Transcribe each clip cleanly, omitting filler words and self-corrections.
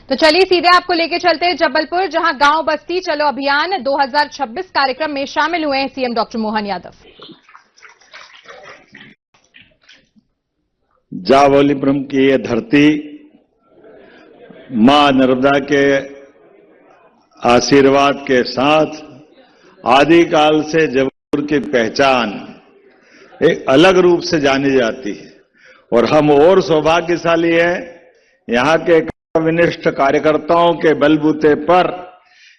तो चलिए सीधे आपको लेके चलते हैं जबलपुर, जहां गांव बस्ती चलो अभियान 2026 कार्यक्रम में शामिल हुए हैं सीएम डॉक्टर मोहन यादव। जावलीपुरम की ये धरती मां नर्मदा के आशीर्वाद के साथ आदिकाल से जबलपुर की पहचान एक अलग रूप से जानी जाती है और हम और सौभाग्यशाली हैं। यहां के कर्तव्यनिष्ठ कार्यकर्ताओं के बलबूते पर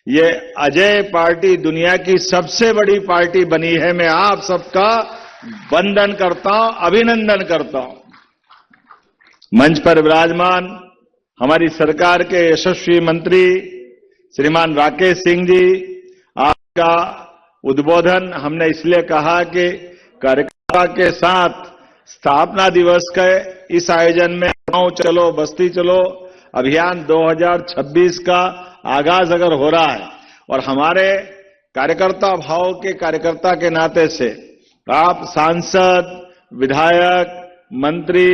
ये अजय पार्टी दुनिया की सबसे बड़ी पार्टी बनी है। मैं आप सबका वंदन करता हूं, अभिनंदन करता हूं। मंच पर विराजमान हमारी सरकार के यशस्वी मंत्री श्रीमान राकेश सिंह जी, आपका उद्बोधन हमने इसलिए कहा कि कार्यकर्ता के साथ स्थापना दिवस के इस आयोजन में गांव चलो बस्ती चलो अभियान 2026 का आगाज अगर हो रहा है और हमारे कार्यकर्ता भाव के कार्यकर्ता के नाते से आप सांसद, विधायक, मंत्री,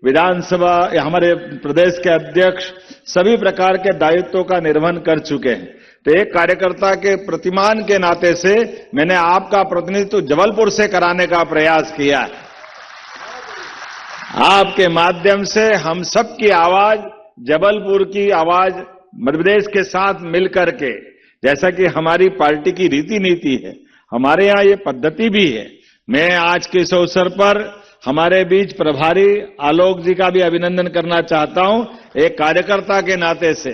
विधानसभा या हमारे प्रदेश के अध्यक्ष सभी प्रकार के दायित्वों का निर्वहन कर चुके हैं। तो एक कार्यकर्ता के प्रतिमान के नाते से मैंने आपका प्रतिनिधित्व जबलपुर से कराने का प्रयास किया है। आपके माध्यम से हम सबकी आवाज, जबलपुर की आवाज मध्य प्रदेश के साथ मिलकर के, जैसा कि हमारी पार्टी की रीति नीति है, हमारे यहां ये पद्धति भी है। मैं आज के इस अवसर पर हमारे बीच प्रभारी आलोक जी का भी अभिनंदन करना चाहता हूं। एक कार्यकर्ता के नाते से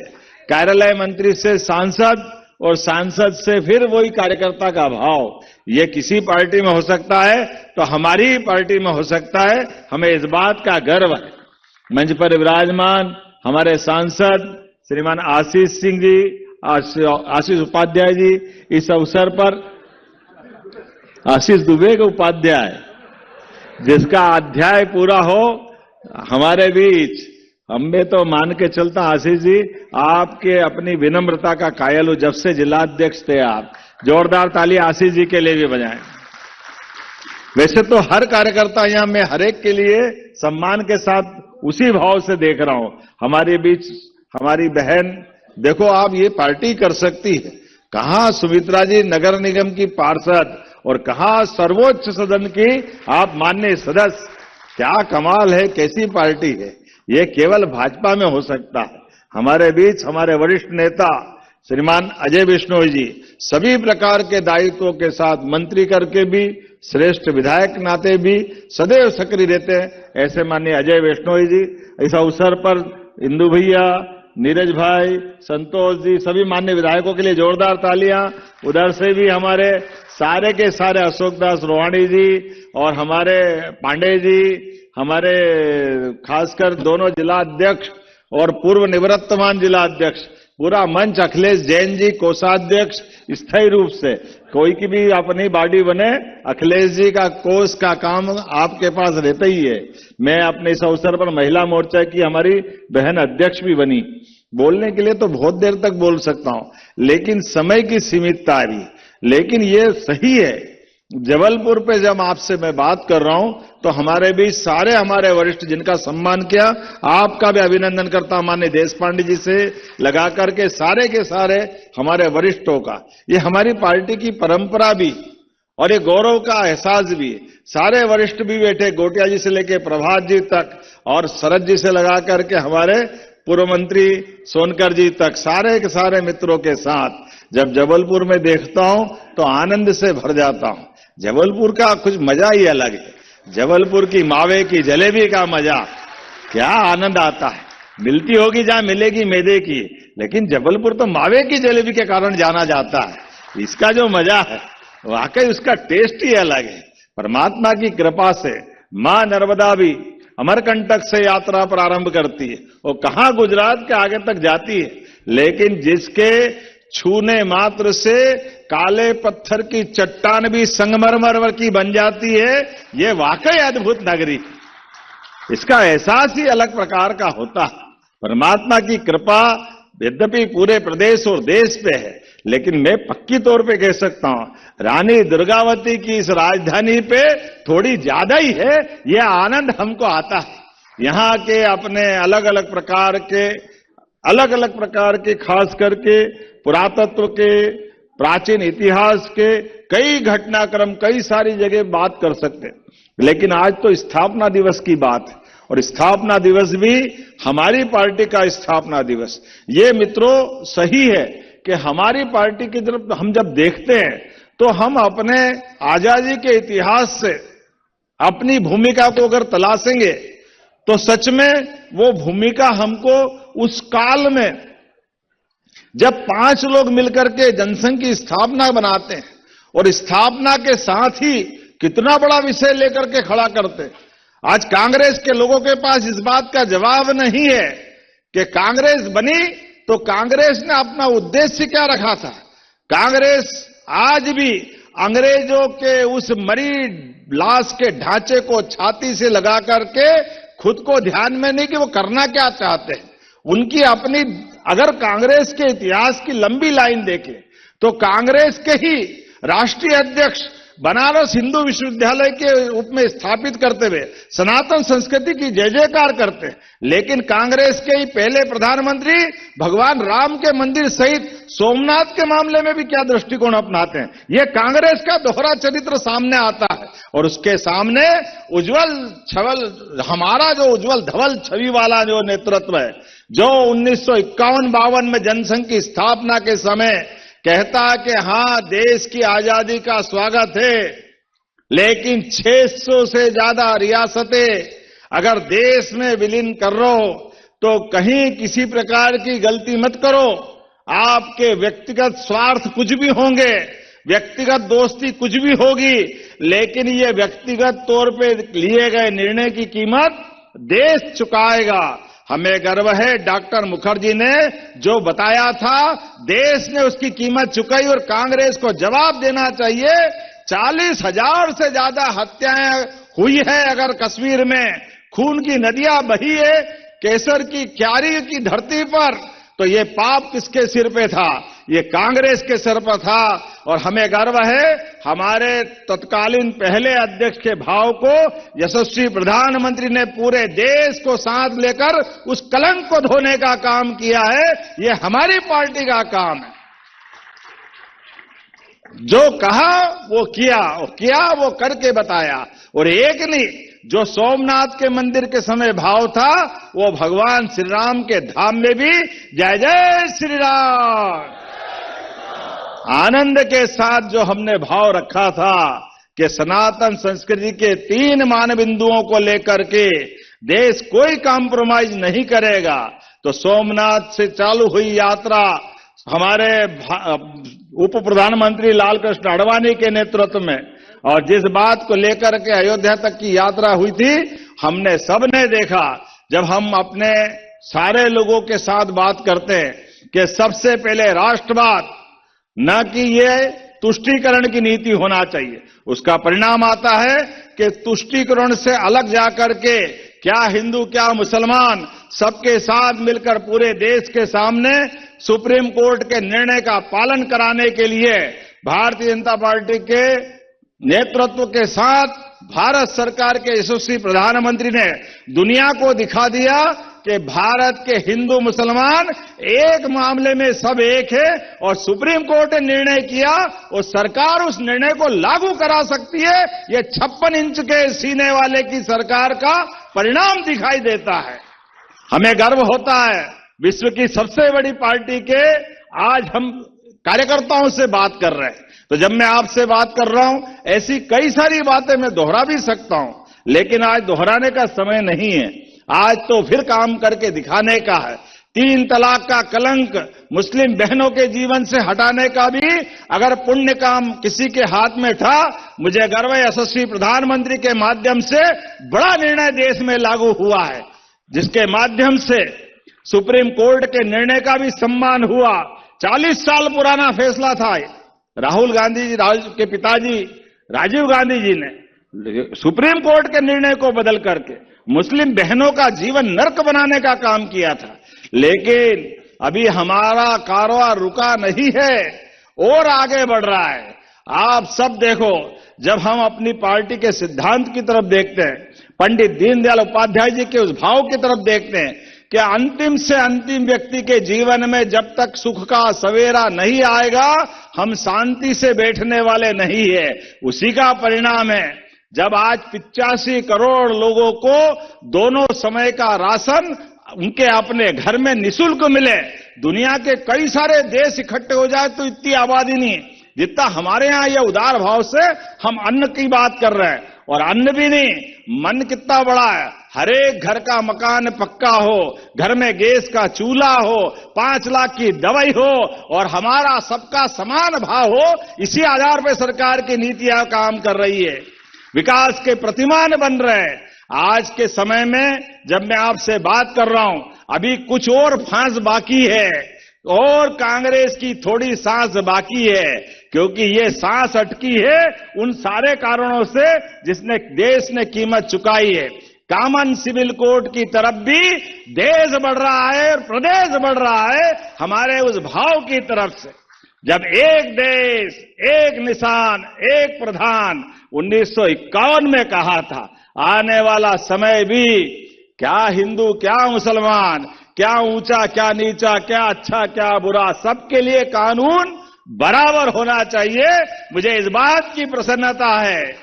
कार्यालय मंत्री से सांसद और सांसद से फिर वही कार्यकर्ता का भाव, ये किसी पार्टी में हो सकता है तो हमारी पार्टी में हो सकता है। हमें इस बात का गर्व है। मंच पर विराजमान हमारे सांसद श्रीमान आशीष सिंह जी, आशीष उपाध्याय जी, इस अवसर पर आशीष दुबे के उपाध्याय, जिसका अध्याय पूरा हो हमारे बीच, हमें तो मान के चलता आशीष जी आपके अपनी विनम्रता का कायल हो। जब से जिलाध्यक्ष थे आप, जोरदार ताली आशीष जी के लिए भी बजाएं। वैसे तो हर कार्यकर्ता यहां मैं हर एक के लिए सम्मान के साथ उसी भाव से देख रहा हूं। हमारे बीच हमारी बहन, देखो आप ये पार्टी कर सकती है, कहां सुमित्रा जी नगर निगम की पार्षद और कहां सर्वोच्च सदन की आप माननीय सदस्य। क्या कमाल है, कैसी पार्टी है। ये केवल भाजपा में हो सकता है। हमारे बीच हमारे वरिष्ठ नेता श्रीमान अजय बिश्नोई जी सभी प्रकार के दायित्वों के साथ मंत्री करके भी, श्रेष्ठ विधायक नाते भी सदैव सक्रिय रहते हैं। ऐसे माननीय अजय बिश्नोई जी, इस अवसर पर इंदु भैया, नीरज भाई, संतोष जी, सभी माननीय विधायकों के लिए जोरदार तालियां। उधर से भी हमारे सारे के सारे अशोक दास रोहाणी जी और हमारे पांडे जी, हमारे खासकर दोनों जिला अध्यक्ष और पूर्व निवर्तमान जिला अध्यक्ष, पूरा मंच, अखिलेश जैन जी कोषाध्यक्ष स्थायी रूप से, कोई की भी अपनी बॉडी बने, अखिलेश जी का कोष का काम आपके पास रहता ही है। मैं अपने इस अवसर पर महिला मोर्चा की हमारी बहन अध्यक्ष भी बनी। बोलने के लिए तो बहुत देर तक बोल सकता हूं, लेकिन समय की सीमितता भी। लेकिन ये सही है, जबलपुर पे जब आपसे मैं बात कर रहा हूं तो हमारे बीच सारे हमारे वरिष्ठ जिनका सम्मान किया, आपका भी अभिनंदन करता हूं, माननीय देश पांडे जी से लगा करके सारे के सारे हमारे वरिष्ठों का। ये हमारी पार्टी की परंपरा भी और ये गौरव का एहसास भी। सारे वरिष्ठ भी बैठे, गोटिया जी से लेके प्रभात जी तक और शरद जी से लगा करके हमारे पूर्व मंत्री सोनकर जी तक, सारे के सारे मित्रों के साथ जब जबलपुर में देखता हूं तो आनंद से भर जाता हूं। जबलपुर का कुछ मजा ही अलग है। जबलपुर की मावे की जलेबी का मजा, क्या आनंद आता है। मिलती होगी जहां मिलेगी मैदे की, लेकिन जबलपुर तो मावे की जलेबी के कारण जाना जाता है। इसका जो मजा है वाकई उसका टेस्ट ही अलग है। परमात्मा की कृपा से मां नर्मदा भी अमरकंटक से यात्रा प्रारंभ करती है और कहां गुजरात के आगे तक जाती है, लेकिन जिसके छूने मात्र से काले पत्थर की चट्टान भी संगमरमर की बन जाती है। ये वाकई अद्भुत नगरी, इसका एहसास ही अलग प्रकार का होता है। परमात्मा की कृपा यद्यपि पूरे प्रदेश और देश पे है, लेकिन मैं पक्की तौर पे कह सकता हूं रानी दुर्गावती की इस राजधानी पे थोड़ी ज्यादा ही है। यह आनंद हमको आता है। यहां के अपने अलग अलग प्रकार के अलग अलग प्रकार के, खास करके पुरातत्व के, प्राचीन इतिहास के कई घटनाक्रम, कई सारी जगह बात कर सकते हैं, लेकिन आज तो स्थापना दिवस की बात है और स्थापना दिवस भी हमारी पार्टी का स्थापना दिवस। ये मित्रों सही है कि हमारी पार्टी की तरफ हम जब देखते हैं तो हम अपने आजादी के इतिहास से अपनी भूमिका को अगर तलाशेंगे तो सच में वो भूमिका हमको उस काल में जब 5 लोग मिलकर के जनसंघ की स्थापना बनाते हैं और स्थापना के साथ ही कितना बड़ा विषय लेकर के खड़ा करते हैं। आज कांग्रेस के लोगों के पास इस बात का जवाब नहीं है कि कांग्रेस बनी तो कांग्रेस ने अपना उद्देश्य क्या रखा था। कांग्रेस आज भी अंग्रेजों के उस मरी लाश के ढांचे को छाती से लगा करके खुद को ध्यान में नहीं कि वो करना क्या चाहते हैं। उनकी अपनी, अगर कांग्रेस के इतिहास की लंबी लाइन देखें तो कांग्रेस के ही राष्ट्रीय अध्यक्ष बनारस हिंदू विश्वविद्यालय के रूप में स्थापित करते हुए सनातन संस्कृति की जय जयकार करते हैं, लेकिन कांग्रेस के ही पहले प्रधानमंत्री भगवान राम के मंदिर सहित सोमनाथ के मामले में भी क्या दृष्टिकोण अपनाते हैं। यह कांग्रेस का दोहरा चरित्र सामने आता है और उसके सामने उज्जवल छवल, हमारा जो उज्जवल धवल छवि वाला जो नेतृत्व है, जो 1951-52 में जनसंघ की स्थापना के समय कहता है कि हां देश की आजादी का स्वागत है, लेकिन 600 से ज्यादा रियासतें अगर देश में विलीन कर रहे हो तो कहीं किसी प्रकार की गलती मत करो। आपके व्यक्तिगत स्वार्थ कुछ भी होंगे, व्यक्तिगत दोस्ती कुछ भी होगी, लेकिन ये व्यक्तिगत तौर पे लिए गए निर्णय की कीमत देश चुकाएगा। हमें गर्व है डॉक्टर मुखर्जी ने जो बताया था देश ने उसकी कीमत चुकाई और कांग्रेस को जवाब देना चाहिए। 40,000 से ज्यादा हत्याएं हुई है, अगर कश्मीर में खून की नदियां बही है केसर की क्यारी की धरती पर, तो ये पाप किसके सिर पे था? ये कांग्रेस के सिर पर था। और हमें गर्व है हमारे तत्कालीन पहले अध्यक्ष के भाव को यशस्वी प्रधानमंत्री ने पूरे देश को साथ लेकर उस कलंक को धोने का काम किया है। ये हमारी पार्टी का काम है। जो कहा वो किया वो करके बताया। और एक नहीं, जो सोमनाथ के मंदिर के समय भाव था वो भगवान श्री राम के धाम में भी जय जय श्री राम आनंद के साथ जो हमने भाव रखा था कि सनातन संस्कृति के 3 मान बिंदुओं को लेकर के देश कोई कॉम्प्रोमाइज नहीं करेगा। तो सोमनाथ से चालू हुई यात्रा हमारे उप प्रधानमंत्री लालकृष्ण आडवाणी के नेतृत्व में, और जिस बात को लेकर के अयोध्या तक की यात्रा हुई थी, हमने सबने देखा जब हम अपने सारे लोगों के साथ बात करते हैं कि सबसे पहले राष्ट्रवाद, न कि ये तुष्टीकरण की नीति होना चाहिए। उसका परिणाम आता है कि तुष्टीकरण से अलग जाकर के क्या हिंदू क्या मुसलमान सबके साथ मिलकर पूरे देश के सामने सुप्रीम कोर्ट के निर्णय का पालन कराने के लिए भारतीय जनता पार्टी के नेतृत्व के साथ भारत सरकार के यशस्वी प्रधानमंत्री ने दुनिया को दिखा दिया कि भारत के हिंदू मुसलमान एक मामले में सब एक है। और सुप्रीम कोर्ट ने निर्णय किया और सरकार उस निर्णय को लागू करा सकती है। ये 56 इंच के सीने वाले की सरकार का परिणाम दिखाई देता है। हमें गर्व होता है विश्व की सबसे बड़ी पार्टी के आज हम कार्यकर्ताओं से बात कर रहे हैं। तो जब मैं आपसे बात कर रहा हूं, ऐसी कई सारी बातें मैं दोहरा भी सकता हूं, लेकिन आज दोहराने का समय नहीं है। आज तो फिर काम करके दिखाने का है। 3 तलाक का कलंक मुस्लिम बहनों के जीवन से हटाने का भी अगर पुण्य काम किसी के हाथ में था, मुझे गर्व है यशस्वी प्रधानमंत्री के माध्यम से बड़ा निर्णय देश में लागू हुआ है, जिसके माध्यम से सुप्रीम कोर्ट के निर्णय का भी सम्मान हुआ। 40 साल पुराना फैसला था। राहुल गांधी जी के पिताजी राजीव गांधी जी ने सुप्रीम कोर्ट के निर्णय को बदल करके मुस्लिम बहनों का जीवन नर्क बनाने का काम किया था। लेकिन अभी हमारा कारोबार रुका नहीं है और आगे बढ़ रहा है। आप सब देखो, जब हम अपनी पार्टी के सिद्धांत की तरफ देखते हैं, पंडित दीनदयाल उपाध्याय जी के उस भाव की तरफ देखते हैं कि अंतिम से अंतिम व्यक्ति के जीवन में जब तक सुख का सवेरा नहीं आएगा, हम शांति से बैठने वाले नहीं है। उसी का परिणाम है जब आज 85 करोड़ लोगों को दोनों समय का राशन उनके अपने घर में निःशुल्क मिले। दुनिया के कई सारे देश इकट्ठे हो जाए तो इतनी आबादी नहीं जितना हमारे यहां यह उदार भाव से हम अन्न की बात कर रहे हैं। और अन्न भी नहीं, मन कितना बड़ा है। हर एक घर का मकान पक्का हो, घर में गैस का चूल्हा हो, 5 लाख की दवाई हो और हमारा सबका समान भाव हो। इसी आधार पर सरकार की नीतियां काम कर रही है, विकास के प्रतिमान बन रहे हैं। आज के समय में जब मैं आपसे बात कर रहा हूं, अभी कुछ और फांस बाकी है और कांग्रेस की थोड़ी सांस बाकी है, क्योंकि ये सांस अटकी है उन सारे कारणों से जिसने देश ने कीमत चुकाई है। कॉमन सिविल कोड की तरफ भी देश बढ़ रहा है और प्रदेश बढ़ रहा है हमारे उस भाव की तरफ से। जब एक देश एक निशान एक प्रधान 1951 में कहा था, आने वाला समय भी क्या हिंदू क्या मुसलमान, क्या ऊंचा क्या नीचा, क्या अच्छा क्या बुरा, सबके लिए कानून बराबर होना चाहिए। मुझे इस बात की प्रसन्नता है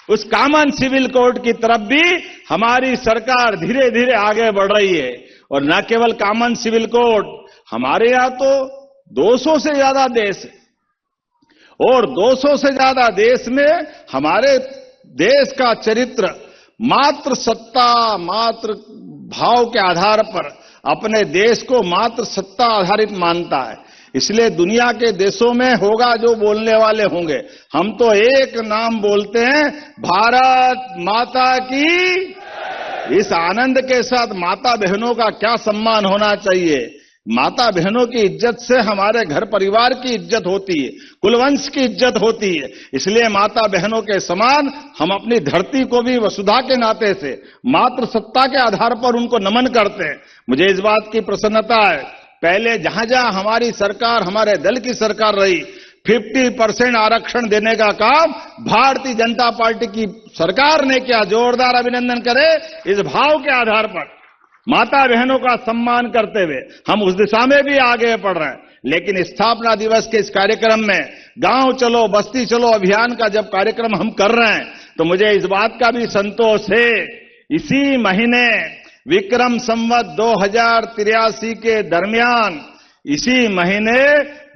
उस कॉमन सिविल कोड की तरफ भी हमारी सरकार धीरे धीरे आगे बढ़ रही है। और न केवल कॉमन सिविल कोड, हमारे यहां तो 200 से ज्यादा देश है और 200 से ज्यादा देश में हमारे देश का चरित्र मात्र सत्ता मात्र भाव के आधार पर अपने देश को मात्र सत्ता आधारित मानता है। इसलिए दुनिया के देशों में होगा जो बोलने वाले होंगे, हम तो एक नाम बोलते हैं, भारत माता की। इस आनंद के साथ माता बहनों का क्या सम्मान होना चाहिए। माता बहनों की इज्जत से हमारे घर परिवार की इज्जत होती है, कुलवंश की इज्जत होती है। इसलिए माता बहनों के समान हम अपनी धरती को भी वसुधा के नाते से मात्र सत्ता के आधार पर उनको नमन करते हैं। मुझे इस बात की प्रसन्नता है, पहले जहां जहां हमारी सरकार, हमारे दल की सरकार रही, 50% आरक्षण देने का काम भारतीय जनता पार्टी की सरकार ने किया। जोरदार अभिनंदन करें इस भाव के आधार पर। माता बहनों का सम्मान करते हुए हम उस दिशा में भी आगे बढ़ रहे हैं। लेकिन स्थापना दिवस के इस कार्यक्रम में गांव चलो बस्ती चलो अभियान का जब कार्यक्रम हम कर रहे हैं तो मुझे इस बात का भी संतोष है, इसी महीने विक्रम संवत 2083 के दरमियान इसी महीने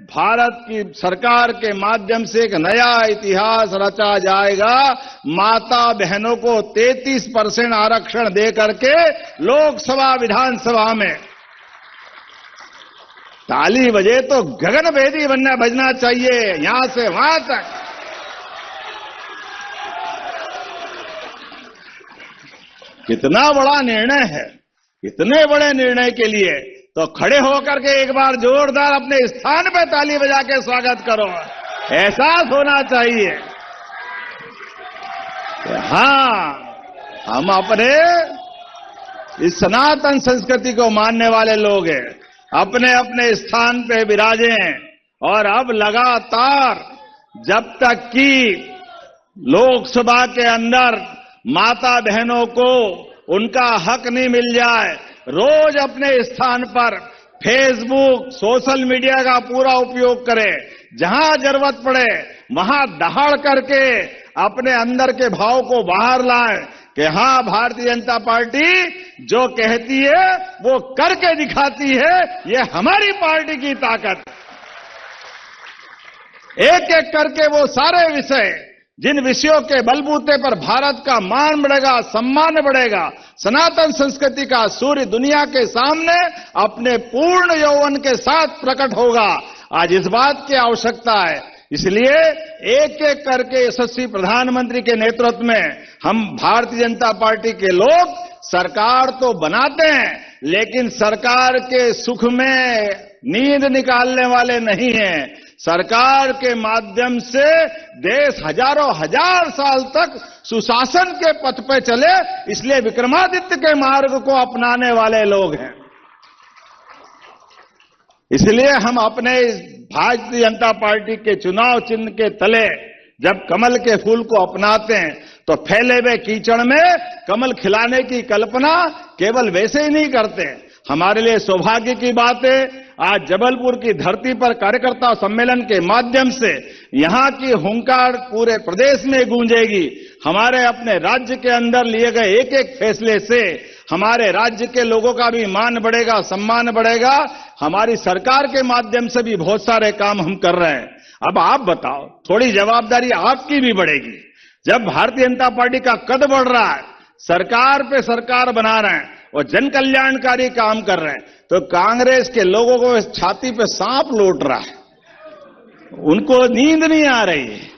भारत की सरकार के माध्यम से एक नया इतिहास रचा जाएगा। माता बहनों को 33% आरक्षण दे करके लोकसभा विधानसभा में ताली बजे तो गगनभेदी बजना चाहिए, यहां से वहां तक। कितना बड़ा निर्णय है। इतने बड़े निर्णय के लिए तो खड़े होकर के एक बार जोरदार अपने स्थान पे ताली बजा के स्वागत करो। एहसास होना चाहिए, हां, हम अपने इस सनातन संस्कृति को मानने वाले लोग हैं, अपने अपने स्थान पे विराजे हैं। और अब लगातार जब तक कि लोकसभा के अंदर माता बहनों को उनका हक नहीं मिल जाए, रोज अपने स्थान पर फेसबुक सोशल मीडिया का पूरा उपयोग करें, जहां जरूरत पड़े वहां दहाड़ करके अपने अंदर के भाव को बाहर लाएं कि हां, भारतीय जनता पार्टी जो कहती है वो करके दिखाती है, ये हमारी पार्टी की ताकत। एक एक करके वो सारे विषय, जिन विषयों के बलबूते पर भारत का मान बढ़ेगा, सम्मान बढ़ेगा, सनातन संस्कृति का सूर्य दुनिया के सामने अपने पूर्ण यौवन के साथ प्रकट होगा। आज इस बात की आवश्यकता है। इसलिए एक एक करके यशस्वी प्रधानमंत्री के नेतृत्व में हम भारतीय जनता पार्टी के लोग सरकार तो बनाते हैं, लेकिन सरकार के सुख में नींद निकालने वाले नहीं हैं। सरकार के माध्यम से देश हजारों हजार साल तक सुशासन के पथ पे चले, इसलिए विक्रमादित्य के मार्ग को अपनाने वाले लोग हैं। इसलिए हम अपने भारतीय जनता पार्टी के चुनाव चिन्ह के तले जब कमल के फूल को अपनाते हैं तो फैले हुए कीचड़ में कमल खिलाने की कल्पना केवल वैसे ही नहीं करते, हमारे लिए सौभाग्य की बात है आज जबलपुर की धरती पर कार्यकर्ता सम्मेलन के माध्यम से यहां की हुंकार पूरे प्रदेश में गूंजेगी। हमारे अपने राज्य के अंदर लिए गए एक एक फैसले से हमारे राज्य के लोगों का भी मान बढ़ेगा, सम्मान बढ़ेगा। हमारी सरकार के माध्यम से भी बहुत सारे काम हम कर रहे हैं। अब आप बताओ, थोड़ी जवाबदारी आपकी भी बढ़ेगी। जब भारतीय जनता पार्टी का कद बढ़ रहा है, सरकार पे सरकार बना रहे हैं और जन कल्याणकारी काम कर रहे हैं, तो कांग्रेस के लोगों को छाती पे सांप लौट रहा है। उनको नींद नहीं आ रही है।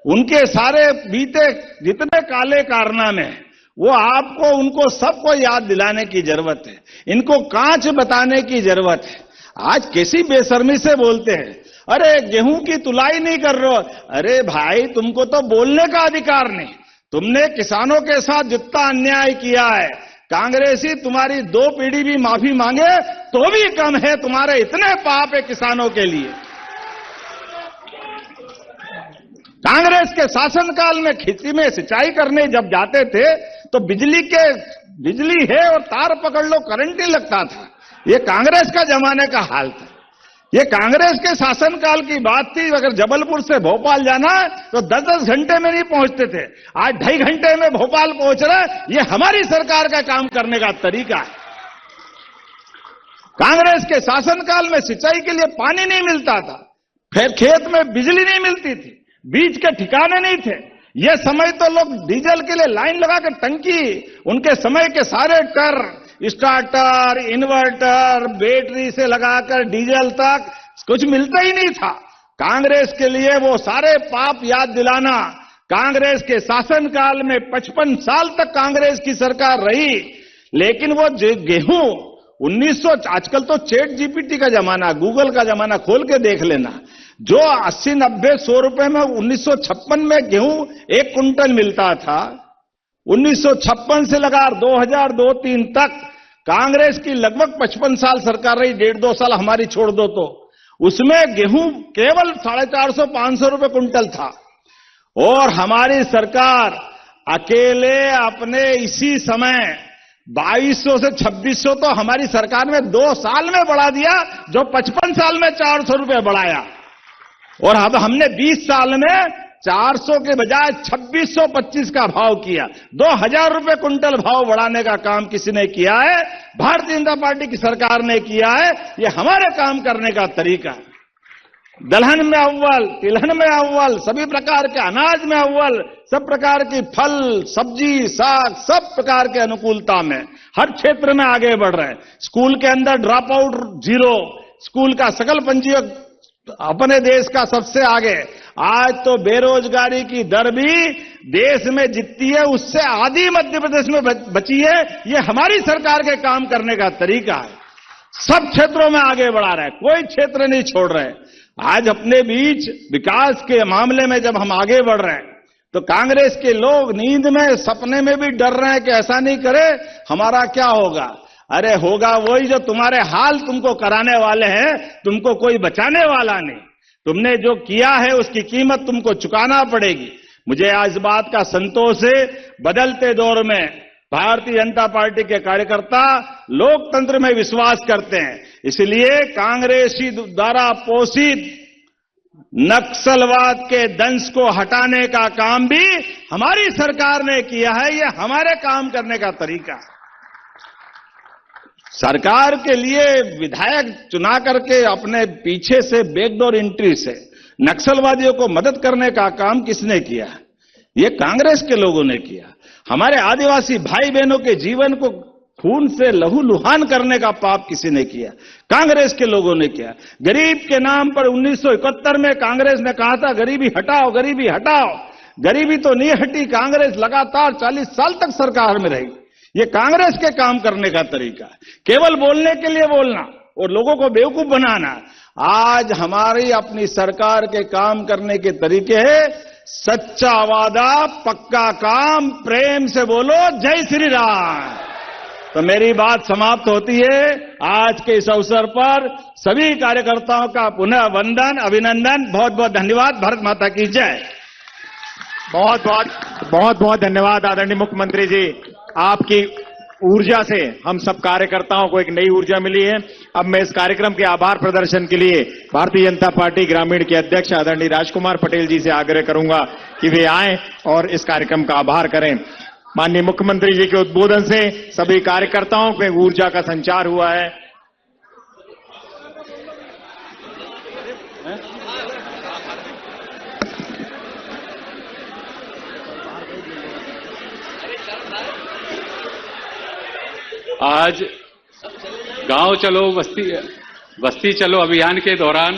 उनके सारे बीते जितने काले कारनामे हैं वो आपको उनको सबको याद दिलाने की जरूरत है। इनको कांच बताने की जरूरत है। आज कैसी बेशर्मी से बोलते हैं, अरे गेहूं की तुलाई नहीं कर रहे हो। अरे भाई, तुमको तो बोलने का अधिकार नहीं। तुमने किसानों के साथ जितना अन्याय किया है, कांग्रेसी तुम्हारी 2 पीढ़ी भी माफी मांगे तो भी कम है। तुम्हारे इतने पाप है किसानों के लिए। कांग्रेस के शासनकाल में खेती में सिंचाई करने जब जाते थे तो बिजली है और तार पकड़ लो, करंट नहीं लगता था। ये कांग्रेस का जमाने का हाल था। ये कांग्रेस के शासनकाल की बात थी। अगर जबलपुर से भोपाल जाना तो 10-10 घंटे में नहीं पहुंचते थे। आज 2.5 घंटे में भोपाल पहुंच रहे। ये हमारी सरकार का काम करने का तरीका है। कांग्रेस के शासनकाल में सिंचाई के लिए पानी नहीं मिलता था, फिर खेत में बिजली नहीं मिलती थी, बीज के ठिकाने नहीं थे। ये समय तो लोग डीजल के लिए लाइन लगा के टंकी, उनके समय के सारे टर, स्टार्टर, इन्वर्टर, बैटरी से लगाकर डीजल तक कुछ मिलता ही नहीं था। कांग्रेस के लिए वो सारे पाप याद दिलाना। कांग्रेस के शासनकाल में 55 साल तक कांग्रेस की सरकार रही, लेकिन वो गेहूं 1900, आजकल तो चैट जीपीटी का जमाना, गूगल का जमाना, खोल के देख लेना। जो 80, 90, 100 रुपए में 1956 में गेहूं 1 कुंटल मिलता था, 1956 से लगा 2002-3 तक कांग्रेस की लगभग 55 साल सरकार रही। 1.5-2 साल हमारी छोड़ दो तो उसमें गेहूं केवल 450-500 रुपए कुंटल था। और हमारी सरकार अकेले अपने इसी समय 2200 से 2600 तो हमारी सरकार ने 2 साल में बढ़ा दिया, जो 55 साल में 400 रुपए बढ़ाया। और अब हमने 20 साल में 400 के बजाय 2625 का भाव किया। 2000 रुपए कुंटल भाव बढ़ाने का काम किसी ने किया है? भारतीय जनता पार्टी की सरकार ने किया है। ये हमारे काम करने का तरीका है। दलहन में अव्वल, तिलहन में अव्वल, सभी प्रकार के अनाज में अव्वल, सब प्रकार की फल, सब्जी, साग, सब प्रकार के अनुकूलता में हर क्षेत्र में आगे बढ़ रहे हैं। स्कूल के अंदर ड्रॉप आउट 0, स्कूल का सकल पंजीयक अपने देश का सबसे आगे। आज तो बेरोजगारी की दर भी देश में जितनी है उससे आधी मध्य प्रदेश में बची है। ये हमारी सरकार के काम करने का तरीका है। सब क्षेत्रों में आगे बढ़ा रहे हैं, कोई क्षेत्र नहीं छोड़ रहे। आज अपने बीच विकास के मामले में जब हम आगे बढ़ रहे हैं तो कांग्रेस के लोग नींद में, सपने में भी डर रहे हैं कि ऐसा नहीं करे हमारा क्या होगा। अरे होगा वही जो तुम्हारे हाल तुमको कराने वाले हैं, तुमको कोई बचाने वाला नहीं। तुमने जो किया है उसकी कीमत तुमको चुकाना पड़ेगी। मुझे आज बात का संतोष है, बदलते दौर में भारतीय जनता पार्टी के कार्यकर्ता लोकतंत्र में विश्वास करते हैं। इसलिए कांग्रेसी द्वारा पोषित नक्सलवाद के दंश को हटाने का काम भी हमारी सरकार ने किया है। ये हमारे काम करने का तरीका है। सरकार के लिए विधायक चुना करके अपने पीछे से बैकडोर एंट्री से नक्सलवादियों को मदद करने का काम किसने किया? ये कांग्रेस के लोगों ने किया। हमारे आदिवासी भाई बहनों के जीवन को खून से लहूलुहान करने का पाप किसी ने किया? कांग्रेस के लोगों ने किया। गरीब के नाम पर 1971 में कांग्रेस ने कहा था गरीबी हटाओ, गरीबी हटाओ। गरीबी तो नहीं हटी। कांग्रेस लगातार 40 साल तक सरकार में रही। ये कांग्रेस के काम करने का तरीका है, केवल बोलने के लिए बोलना और लोगों को बेवकूफ बनाना। आज हमारी अपनी सरकार के काम करने के तरीके हैं सच्चा वादा, पक्का काम, प्रेम से बोलो जय श्री राम। तो मेरी बात समाप्त होती है। आज के इस अवसर पर सभी कार्यकर्ताओं का पुनः वंदन, अभिनंदन, बहुत बहुत धन्यवाद। भारत माता की जय। बहुत बहुत धन्यवाद आदरणीय मुख्यमंत्री जी। आपकी ऊर्जा से हम सब कार्यकर्ताओं को एक नई ऊर्जा मिली है। अब मैं इस कार्यक्रम के आभार प्रदर्शन के लिए भारतीय जनता पार्टी ग्रामीण के अध्यक्ष आदरणीय राजकुमार पटेल जी से आग्रह करूंगा कि वे आएं और इस कार्यक्रम का आभार करें। माननीय मुख्यमंत्री जी के उद्बोधन से सभी कार्यकर्ताओं में ऊर्जा का संचार हुआ है। आज गांव चलो बस्ती चलो अभियान के दौरान